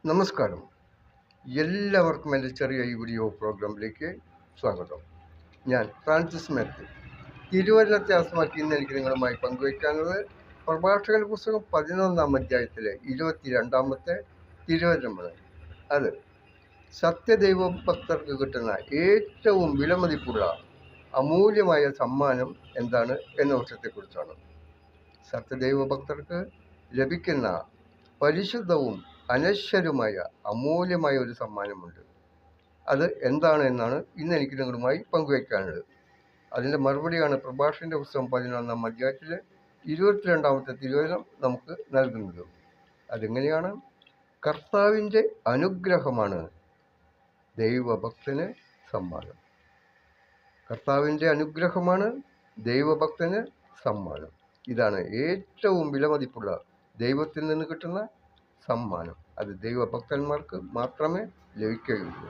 നമസ്കാരം. എല്ലാവർക്കും എൻ്റെ ചെറിയ ഈ വീഡിയോ പ്രോഗ്രാമിലേക്ക് സ്വാഗതം. ഞാൻ ഫ്രാൻസിസ് മാത്യു. തിരുവചനത്തെ ആസ്പദമാക്കി ഇന്ന് എനിക്ക് നിങ്ങളുമായി പങ്കുവയ്ക്കാനുള്ളത് പ്രഭാഷകൻ പുസ്തകം 11-ാം അധ്യായത്തിലെ 22-ാമത്തെ തിരുവചനമാണ്. അത് സത്യദൈവ ഭക്തർക്ക് കിട്ടുന്ന ഏറ്റവും വിലമതിപ്പുള്ള അമൂല്യമായ സമ്മാനം എന്താണ് എന്ന വിഷയത്തെക്കുറിച്ചാണ്. സത്യദൈവ ഭക്തർക്ക് ലഭിക്കുന്ന പരിശുദ്ധവും അനശ്വരമായ അമൂല്യമായ ഒരു സമ്മാനമുണ്ട്. അത് എന്താണ് എന്നാണ് ഇന്ന് എനിക്ക് നിങ്ങളുമായി പങ്കുവയ്ക്കാനുള്ളത്. അതിൻ്റെ മറുപടിയാണ് പ്രഭാഷകൻ്റെ പുസ്തകം 11-ാം അധ്യായത്തിലെ 22-ാമത്തെ തിരുവചനം നമുക്ക് നൽകുന്നത്. അതെങ്ങനെയാണ്? കർത്താവിൻ്റെ അനുഗ്രഹമാണ് ദൈവഭക്തന് സമ്മാനം. കർത്താവിൻ്റെ അനുഗ്രഹമാണ് ദൈവഭക്തന് സമ്മാനം. ഇതാണ് ഏറ്റവും വിലമതിപ്പുള്ള ദൈവത്തിൽ നിന്ന് കിട്ടുന്ന സമ്മാനം. അത് ദൈവഭക്തന്മാർക്ക് മാത്രമേ ലഭിക്കുകയുള്ളൂ.